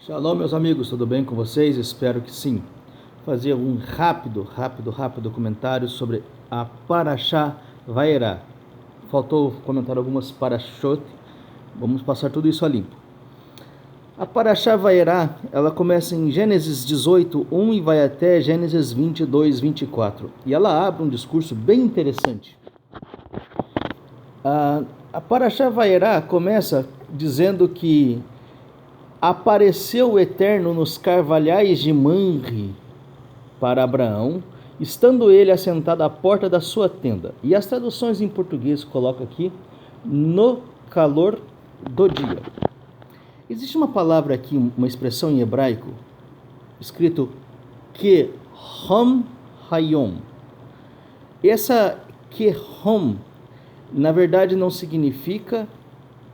Shalom, meus amigos, tudo bem com vocês? Espero que sim. Fazer um rápido comentário sobre a Parashá Vaierá. Faltou comentar algumas parashot, vamos passar tudo isso a limpo. A Parashá Vaierá, ela começa em Gênesis 18, 1 e vai até Gênesis 22, 24. E ela abre um discurso bem interessante. A Parashá Vaierá começa dizendo que apareceu o Eterno nos carvalhais de Manre para Abraão, estando ele assentado à porta da sua tenda. E as traduções em português colocam aqui, no calor do dia. Existe uma palavra aqui, uma expressão em hebraico, escrito Kehom Hayom. Essa Kehom, na verdade, não significa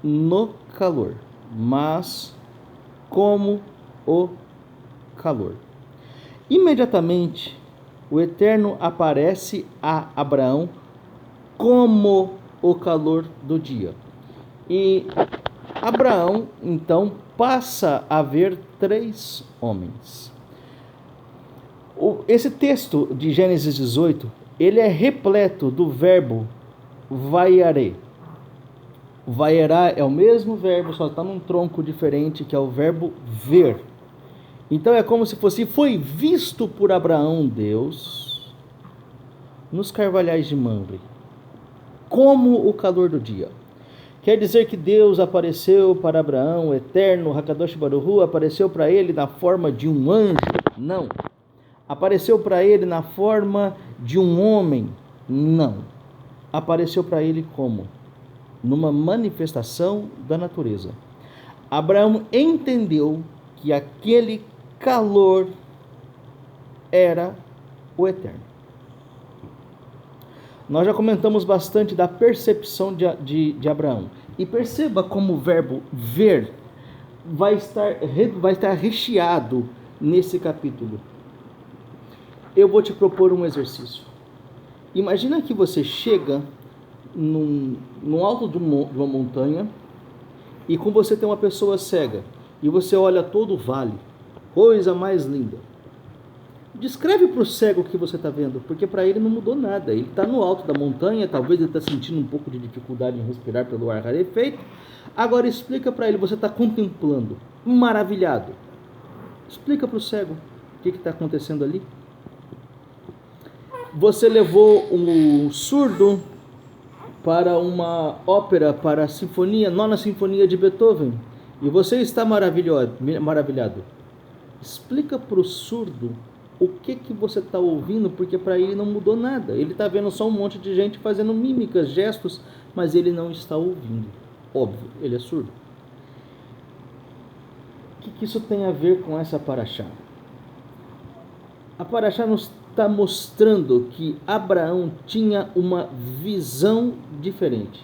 no calor, mas como o calor. Imediatamente, o Eterno aparece a Abraão como o calor do dia. E Abraão, então, passa a ver 3 homens. Esse texto de Gênesis 18, ele é repleto do verbo vaiaré. Vaierá é o mesmo verbo, só está num tronco diferente, que é o verbo ver. Então é como se fosse, foi visto por Abraão Deus nos carvalhais de Mamre, como o calor do dia. Quer dizer que Deus apareceu para Abraão, o Eterno, Hakadosh Baruch Hu, apareceu para ele na forma de um anjo? Não. Apareceu para ele na forma de um homem? Não. Apareceu para ele como? Numa manifestação da natureza. Abraão entendeu que aquele calor era o Eterno. Nós já comentamos bastante da percepção de Abraão. E perceba como o verbo ver vai estar recheado nesse capítulo. Eu vou te propor um exercício. Imagina que você chega no alto de uma montanha e com você tem uma pessoa cega e você olha todo o vale, coisa mais linda. Descreve para o cego o que você está vendo, porque para ele não mudou nada. Ele está no alto da montanha, talvez ele está sentindo um pouco de dificuldade em respirar pelo ar rarefeito. Agora explica para ele, você está contemplando, maravilhado. Explica para o cego o que está acontecendo ali. Você levou um surdo para uma ópera, para a sinfonia, nona sinfonia de Beethoven, e você está maravilhado. Explica para o surdo o que você está ouvindo, porque para ele não mudou nada. Ele está vendo só um monte de gente fazendo mímicas, gestos, mas ele não está ouvindo. Óbvio, ele é surdo. O que isso tem a ver com essa parashá? A parashá nos está mostrando que Abraão tinha uma visão diferente.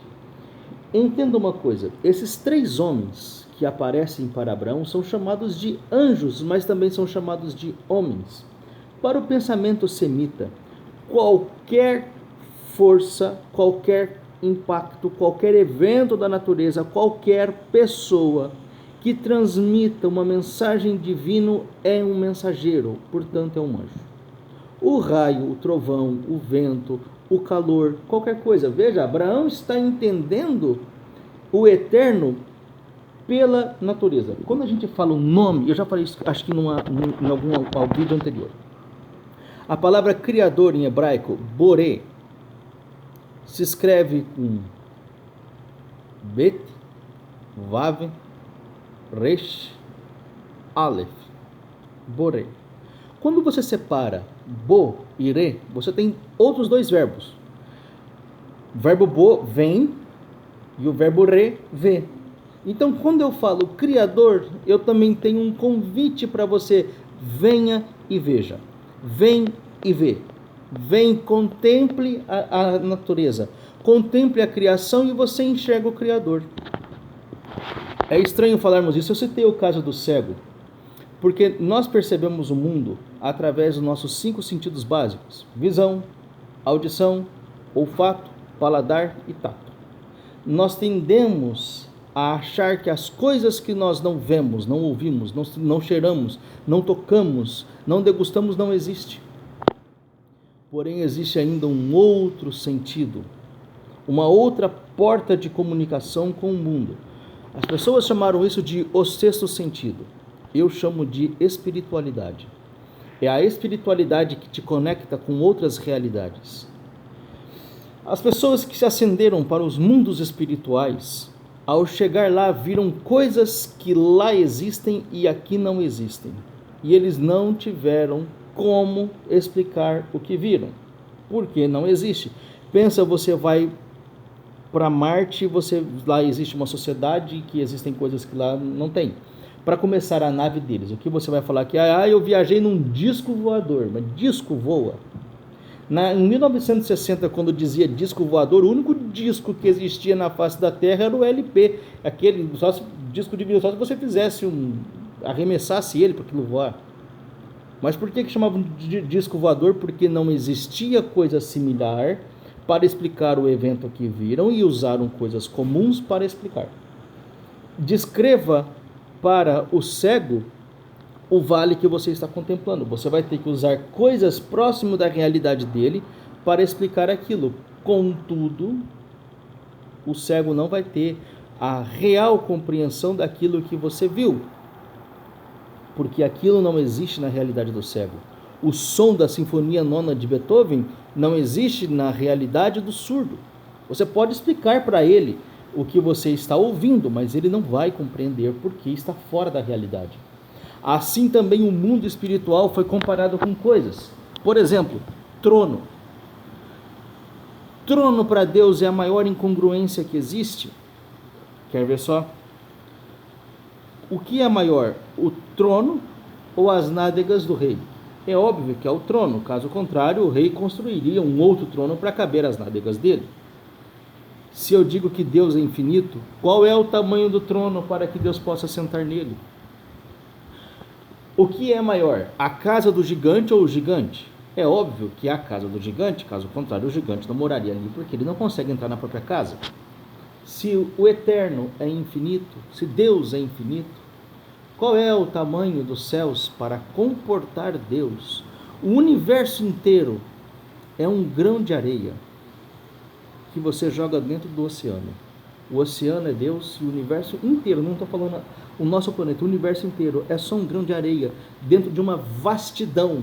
Entenda uma coisa, esses 3 homens que aparecem para Abraão são chamados de anjos, mas também são chamados de homens. Para o pensamento semita, qualquer força, qualquer impacto, qualquer evento da natureza, qualquer pessoa que transmita uma mensagem divina é um mensageiro, portanto é um anjo. O raio, o trovão, o vento, o calor, qualquer coisa. Veja, Abraão está entendendo o Eterno pela natureza. Quando a gente fala o nome, eu já falei isso, acho que em algum vídeo anterior. A palavra criador em hebraico, boré, se escreve com bet, vav, resh, aleph, boré. Quando você separa bo e re, você tem outros 2 verbos. O verbo bo vem e o verbo re vê. Então, quando eu falo Criador, eu também tenho um convite para você. Venha e veja. Vem e vê. Vem, contemple a natureza. Contemple a criação e você enxerga o Criador. É estranho falarmos isso. Eu citei o caso do cego, porque nós percebemos o mundo através dos nossos 5 sentidos básicos: visão, audição, olfato, paladar e tato. Nós tendemos a achar que as coisas que nós não vemos, não ouvimos, não cheiramos, não tocamos, não degustamos, não existe. Porém, existe ainda um outro sentido, uma outra porta de comunicação com o mundo. As pessoas chamaram isso de o sexto sentido. Eu chamo de espiritualidade. É a espiritualidade que te conecta com outras realidades. As pessoas que se ascenderam para os mundos espirituais, ao chegar lá, viram coisas que lá existem e aqui não existem. E eles não tiveram como explicar o que viram, porque não existe. Pensa, você vai para Marte, lá existe uma sociedade que existem coisas que lá não tem. Para começar a nave deles, o que você vai falar que eu viajei num disco voador, mas disco voa. Em 1960, quando dizia disco voador, o único disco que existia na face da Terra era o LP, aquele disco de vinil, só se você fizesse arremessasse ele para aquilo voar. Mas por que chamavam de disco voador? Porque não existia coisa similar para explicar o evento que viram e usaram coisas comuns para explicar. Descreva para o cego o vale que você está contemplando. Você vai ter que usar coisas próximas da realidade dele para explicar aquilo. Contudo, o cego não vai ter a real compreensão daquilo que você viu, porque aquilo não existe na realidade do cego. O som da Sinfonia Nona de Beethoven não existe na realidade do surdo. Você pode explicar para ele o que você está ouvindo, mas ele não vai compreender porque está fora da realidade. Assim também o mundo espiritual foi comparado com coisas. Por exemplo, trono. Trono para Deus é a maior incongruência que existe. Quer ver só? O que é maior, o trono ou as nádegas do rei? É óbvio que é o trono, caso contrário, o rei construiria um outro trono para caber as nádegas dele. Se eu digo que Deus é infinito, qual é o tamanho do trono para que Deus possa sentar nele? O que é maior, a casa do gigante ou o gigante? É óbvio que é a casa do gigante, caso contrário, o gigante não moraria ali, porque ele não consegue entrar na própria casa. Se o eterno é infinito, se Deus é infinito, qual é o tamanho dos céus para comportar Deus? O universo inteiro é um grão de areia que você joga dentro do oceano. O oceano é Deus e o universo inteiro, não estou falando o nosso planeta, o universo inteiro é só um grão de areia dentro de uma vastidão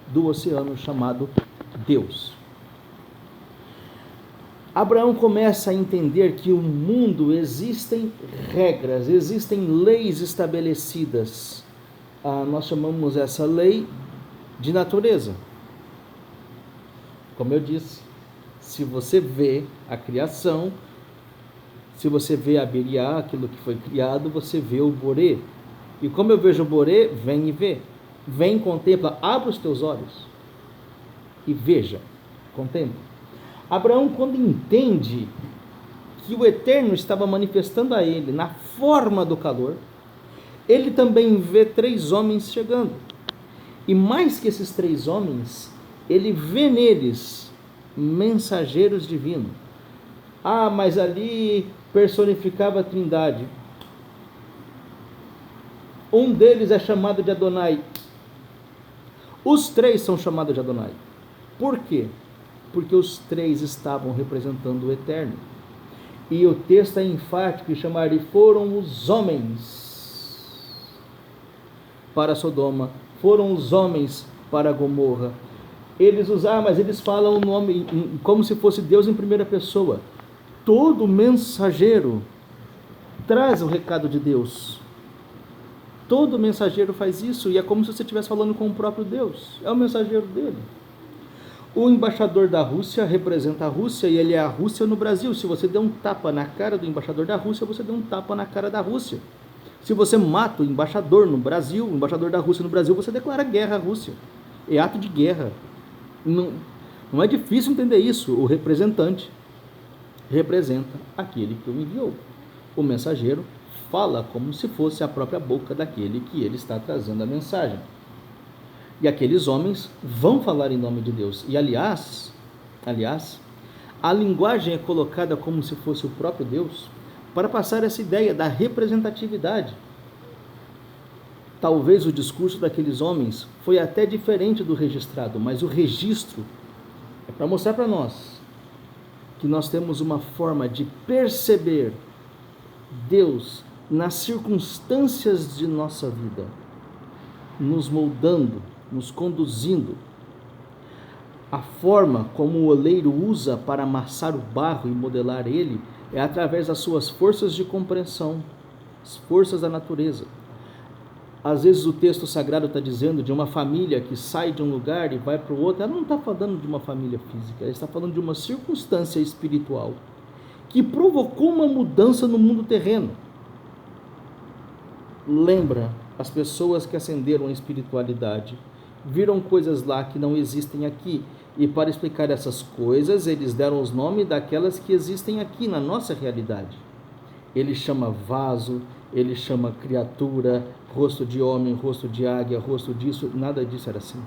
do oceano chamado Deus. Abraão começa a entender que no mundo existem regras, existem leis estabelecidas. Nós chamamos essa lei de natureza. Como eu disse, se você vê a criação, se você vê a Beriá, aquilo que foi criado, você vê o Borê. E como eu vejo o Borê, vem e vê. Vem, contempla, abre os teus olhos e veja, contempla. Abraão, quando entende que o Eterno estava manifestando a ele na forma do calor, ele também vê 3 homens chegando. E mais que esses 3 homens, ele vê neles mensageiros divinos. Mas ali personificava a Trindade. Um deles é chamado de Adonai. Os 3 são chamados de Adonai. Por quê? Porque os 3 estavam representando o Eterno. E o texto é enfático e chamar de foram os homens para Sodoma, foram os homens para Gomorra. Eles usaram, mas eles falam o nome como se fosse Deus em primeira pessoa. Todo mensageiro traz o recado de Deus. Todo mensageiro faz isso e é como se você estivesse falando com o próprio Deus. É o mensageiro dele. O embaixador da Rússia representa a Rússia e ele é a Rússia no Brasil. Se você der um tapa na cara do embaixador da Rússia, você deu um tapa na cara da Rússia. Se você mata o embaixador no Brasil, o embaixador da Rússia no Brasil, você declara guerra à Rússia. É ato de guerra. Não é difícil entender isso. O representante representa aquele que o enviou. O mensageiro fala como se fosse a própria boca daquele que ele está trazendo a mensagem. E aqueles homens vão falar em nome de Deus. E aliás, a linguagem é colocada como se fosse o próprio Deus, para passar essa ideia da representatividade. Talvez o discurso daqueles homens foi até diferente do registrado, mas o registro é para mostrar para nós que nós temos uma forma de perceber Deus nas circunstâncias de nossa vida, nos moldando, nos conduzindo. A forma como o oleiro usa para amassar o barro e modelar ele é através das suas forças de compreensão, as forças da natureza. Às vezes o texto sagrado está dizendo de uma família que sai de um lugar e vai para o outro. Ela não está falando de uma família física, ela está falando de uma circunstância espiritual que provocou uma mudança no mundo terreno. Lembra as pessoas que ascenderam a espiritualidade, viram coisas lá que não existem aqui, e para explicar essas coisas, eles deram os nomes daquelas que existem aqui na nossa realidade. Ele chama vaso, ele chama criatura, rosto de homem, rosto de águia, rosto disso, nada disso era assim.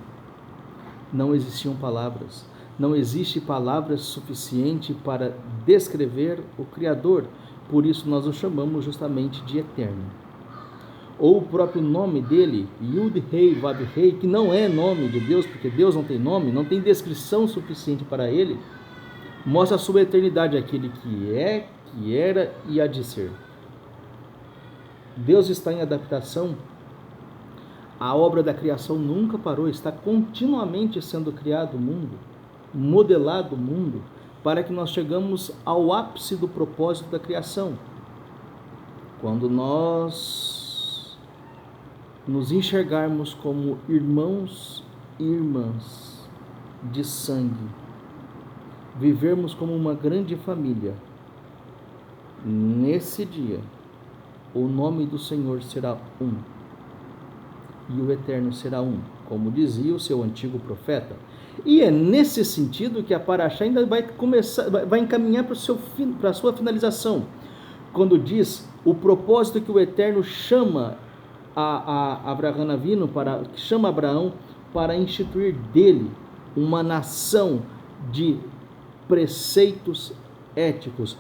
Não existiam palavras. Não existe palavra suficiente para descrever o Criador. Por isso nós o chamamos justamente de eterno. Ou o próprio nome dele, Yud-Hei, Vav-Hei, que não é nome de Deus, porque Deus não tem nome, não tem descrição suficiente para ele, mostra a sua eternidade, aquele que é, que era e há de ser. Deus está em adaptação. A obra da criação nunca parou, está continuamente sendo criado o mundo, modelado o mundo, para que nós chegamos ao ápice do propósito da criação. Quando nós nos enxergarmos como irmãos e irmãs de sangue, vivermos como uma grande família, nesse dia, o nome do Senhor será um, e o Eterno será um, como dizia o seu antigo profeta. E é nesse sentido que a Paraxá ainda vai encaminhar para a sua finalização, quando diz o propósito que o Eterno chama a Avraham Avinu, que chama Abraão para instituir dele uma nação de preceitos éticos.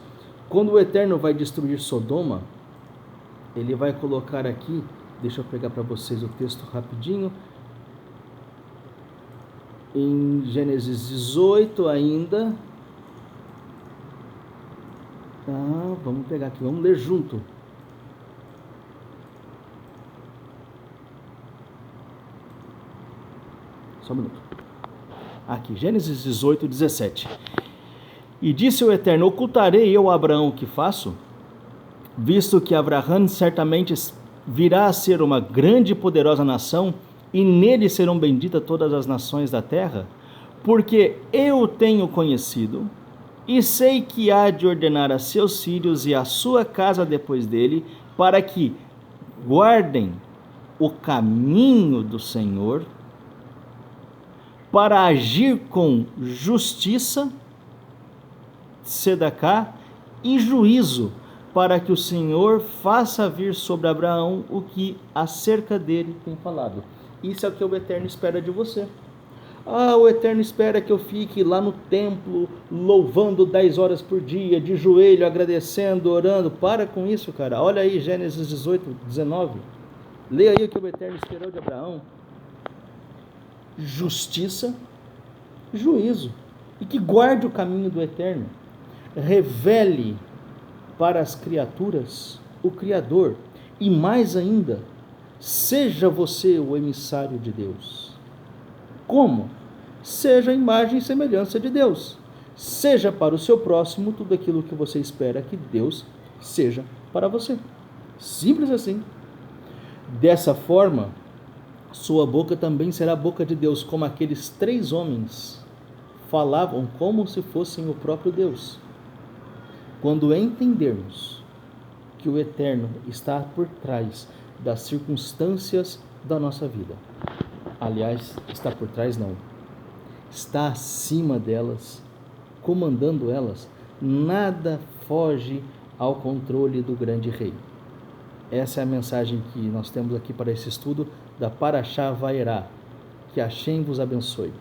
Quando o Eterno vai destruir Sodoma, ele vai colocar aqui, deixa eu pegar para vocês o texto rapidinho, em Gênesis 18 ainda. Vamos pegar aqui, vamos ler junto. Só um minuto. Aqui, Gênesis 18, 17. E disse o Eterno: ocultarei eu a Abraão o que faço? Visto que Avraham certamente virá a ser uma grande e poderosa nação, e nele serão benditas todas as nações da terra, porque eu o tenho conhecido, e sei que há de ordenar a seus filhos e a sua casa depois dele, para que guardem o caminho do Senhor, para agir com justiça, sedacá e juízo, para que o Senhor faça vir sobre Abraão o que acerca dele tem falado. Isso é o que o Eterno espera de você. O Eterno espera que eu fique lá no templo, louvando 10 horas por dia, de joelho, agradecendo, orando. Para com isso, cara. Olha aí, Gênesis 18, 19. Leia aí o que o Eterno esperou de Abraão. Justiça, juízo. E que guarde o caminho do Eterno. Revele para as criaturas o Criador. E mais ainda, seja você o emissário de Deus. Como? Seja a imagem e semelhança de Deus. Seja para o seu próximo tudo aquilo que você espera que Deus seja para você. Simples assim. Dessa forma, sua boca também será a boca de Deus, como aqueles 3 homens falavam como se fossem o próprio Deus. Quando entendermos que o Eterno está por trás das circunstâncias da nossa vida, aliás, está por trás não, está acima delas, comandando elas, nada foge ao controle do grande rei. Essa é a mensagem que nós temos aqui para esse estudo da Paraxá Vaerá. Que Hashem vos abençoe.